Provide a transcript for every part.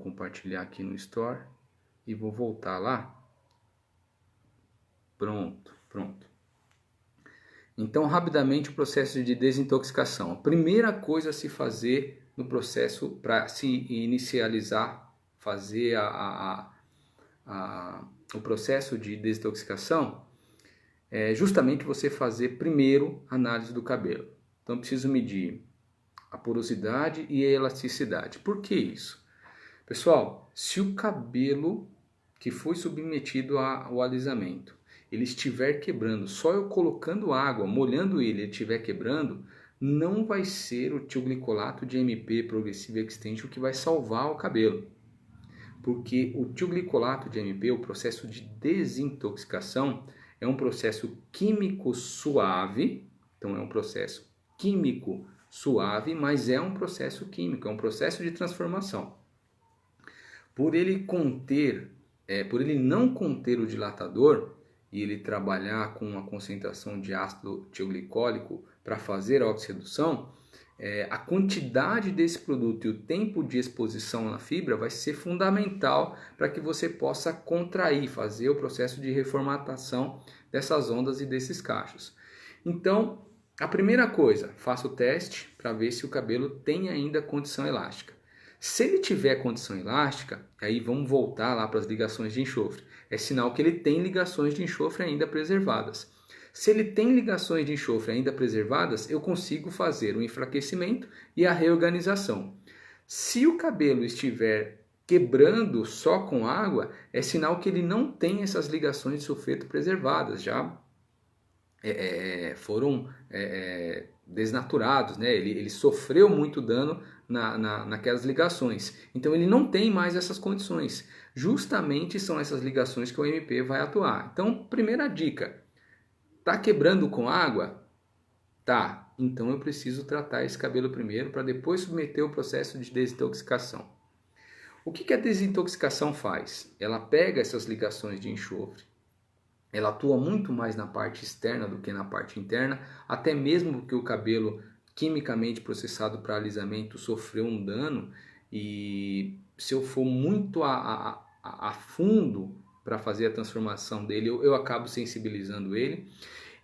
compartilhar aqui no Store e vou voltar lá. Pronto. Então, rapidamente, o processo de desintoxicação. A primeira coisa a se fazer no processo para se inicializar, fazer o processo de desintoxicação, é justamente você fazer primeiro a análise do cabelo. Então, preciso medir a porosidade e a elasticidade. Por que isso? Pessoal, se o cabelo que foi submetido ao alisamento, ele estiver quebrando, só eu colocando água, molhando ele estiver quebrando, não vai ser o tioglicolato de MP Progressive Extension que vai salvar o cabelo. Porque o tioglicolato de MP, o processo de desintoxicação, é um processo químico suave, então é um processo químico suave, mas é um processo químico, é um processo de transformação. Por ele não conter o dilatador e ele trabalhar com uma concentração de ácido tioglicólico para fazer a oxidação, a quantidade desse produto e o tempo de exposição na fibra vai ser fundamental para que você possa contrair, fazer o processo de reformatação dessas ondas e desses cachos. Então, a primeira coisa, faça o teste para ver se o cabelo tem ainda condição elástica. Se ele tiver condição elástica, aí vamos voltar lá para as ligações de enxofre. É sinal que ele tem ligações de enxofre ainda preservadas. Se ele tem ligações de enxofre ainda preservadas, eu consigo fazer o enfraquecimento e a reorganização. Se o cabelo estiver quebrando só com água, é sinal que ele não tem essas ligações de sulfeto preservadas, já foram desnaturados, né? Ele sofreu muito dano naquelas ligações. Então ele não tem mais essas condições. Justamente são essas ligações que o MP vai atuar. Então, primeira dica. Tá quebrando com água? Tá. Então eu preciso tratar esse cabelo primeiro para depois submeter o processo de desintoxicação. O que a desintoxicação faz? Ela pega essas ligações de enxofre, ela atua muito mais na parte externa do que na parte interna, até mesmo que o cabelo quimicamente processado para alisamento sofreu um dano, e se eu for muito a fundo para fazer a transformação dele, eu acabo sensibilizando ele.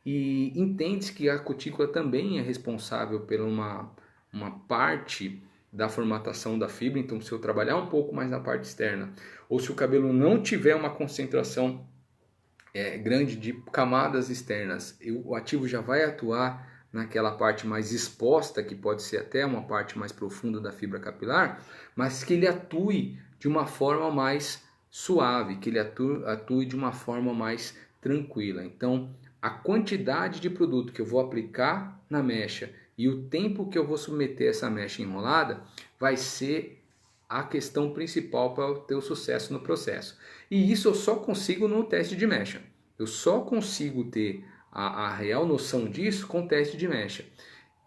E entende-se que a cutícula também é responsável por uma parte da formatação da fibra. Então, se eu trabalhar um pouco mais na parte externa, ou se o cabelo não tiver uma concentração grande de camadas externas, o ativo já vai atuar naquela parte mais exposta, que pode ser até uma parte mais profunda da fibra capilar, mas que ele atue de uma forma mais suave, que ele atue de uma forma mais tranquila. Então, a quantidade de produto que eu vou aplicar na mecha e o tempo que eu vou submeter essa mecha enrolada vai ser a questão principal para ter o sucesso no processo. E isso eu só consigo no teste de mecha. Eu só consigo ter a real noção disso com o teste de mecha.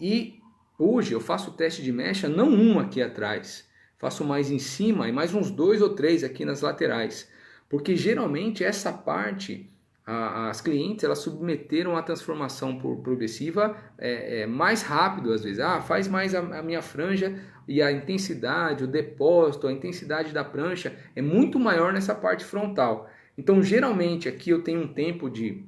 E hoje eu faço o teste de mecha, não um aqui atrás, faço mais em cima e mais uns 2 ou 3 aqui nas laterais. Porque geralmente essa parte, as clientes, elas submeteram a transformação progressiva mais rápido às vezes. Faz mais a minha franja e a intensidade, o depósito, a intensidade da prancha é muito maior nessa parte frontal. Então, geralmente, aqui eu tenho um tempo de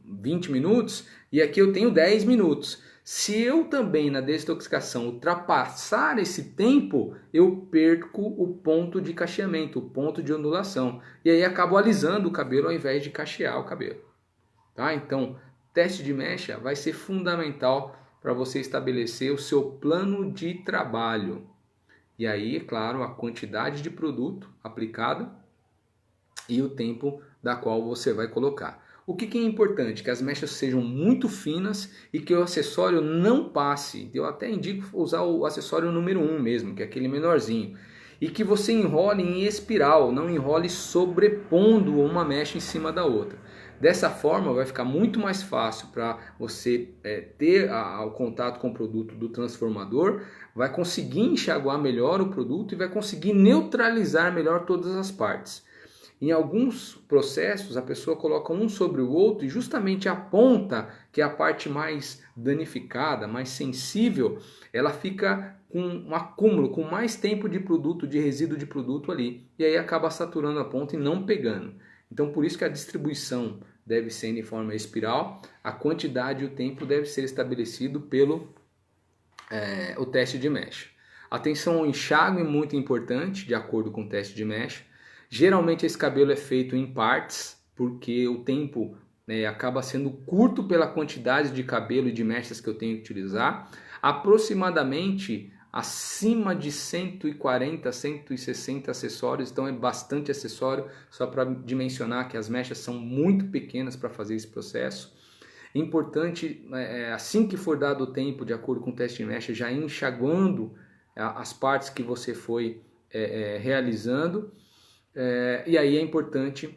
20 minutos e aqui eu tenho 10 minutos. Se eu também na desintoxicação ultrapassar esse tempo, eu perco o ponto de cacheamento, o ponto de ondulação. E aí acabo alisando o cabelo ao invés de cachear o cabelo. Tá? Então, teste de mecha vai ser fundamental para você estabelecer o seu plano de trabalho. E aí, é claro, a quantidade de produto aplicado e o tempo da qual você vai colocar. O que é importante? Que as mechas sejam muito finas e que o acessório não passe. Eu até indico usar o acessório número 1 mesmo, que é aquele menorzinho. E que você enrole em espiral, não enrole sobrepondo uma mecha em cima da outra. Dessa forma vai ficar muito mais fácil para você ter o contato com o produto do transformador, vai conseguir enxaguar melhor o produto e vai conseguir neutralizar melhor todas as partes. Em alguns processos a pessoa coloca um sobre o outro e justamente a ponta, que é a parte mais danificada, mais sensível, ela fica com um acúmulo, com mais tempo de produto, de resíduo de produto ali, e aí acaba saturando a ponta e não pegando. Então por isso que a distribuição deve ser de forma espiral, a quantidade e o tempo deve ser estabelecido pelo o teste de mecha. Atenção ao enxágue, muito importante, de acordo com o teste de mecha. Geralmente esse cabelo é feito em partes, porque o tempo acaba sendo curto pela quantidade de cabelo e de mechas que eu tenho que utilizar. Aproximadamente acima de 140, 160 acessórios, então é bastante acessório, só para dimensionar que as mechas são muito pequenas para fazer esse processo. Importante, assim que for dado o tempo, de acordo com o teste de mecha, já ir enxaguando as partes que você foi realizando, e aí é importante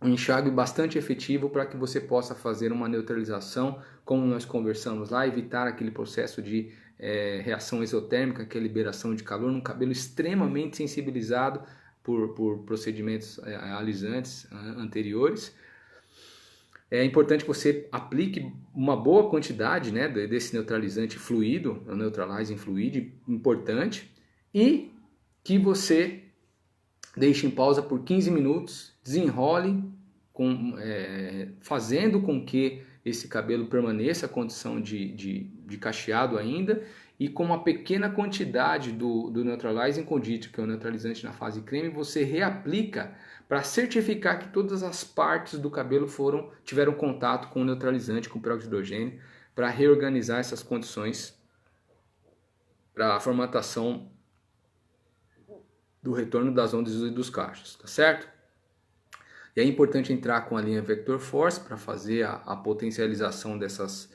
um enxágue bastante efetivo para que você possa fazer uma neutralização, como nós conversamos lá, evitar aquele processo de reação exotérmica, que é a liberação de calor, num cabelo extremamente sensibilizado por procedimentos alisantes anteriores. É importante que você aplique uma boa quantidade desse neutralizante fluido, o Neutralizing Fluid, importante, e que você deixe em pausa por 15 minutos, desenrole, fazendo com que esse cabelo permaneça a condição de cacheado ainda, e com uma pequena quantidade do Neutralizing Condition, que é o neutralizante na fase creme, você reaplica para certificar que todas as partes do cabelo tiveram contato com o neutralizante, com o peróxido de hidrogênio, para reorganizar essas condições para a formatação do retorno das ondas e dos cachos, tá certo? E é importante entrar com a linha Vector Force para fazer a potencialização dessas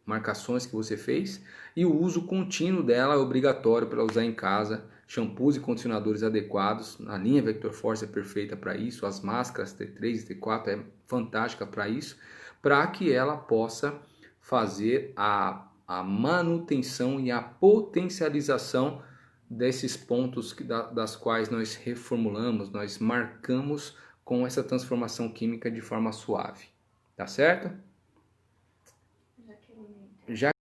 marcações que você fez, e o uso contínuo dela é obrigatório para usar em casa. Shampoos e condicionadores adequados, a linha Vector Force é perfeita para isso, as máscaras T3 e T4 é fantástica para isso, para que ela possa fazer a manutenção e a potencialização desses pontos das quais nós reformulamos, nós marcamos com essa transformação química de forma suave, tá certo? Já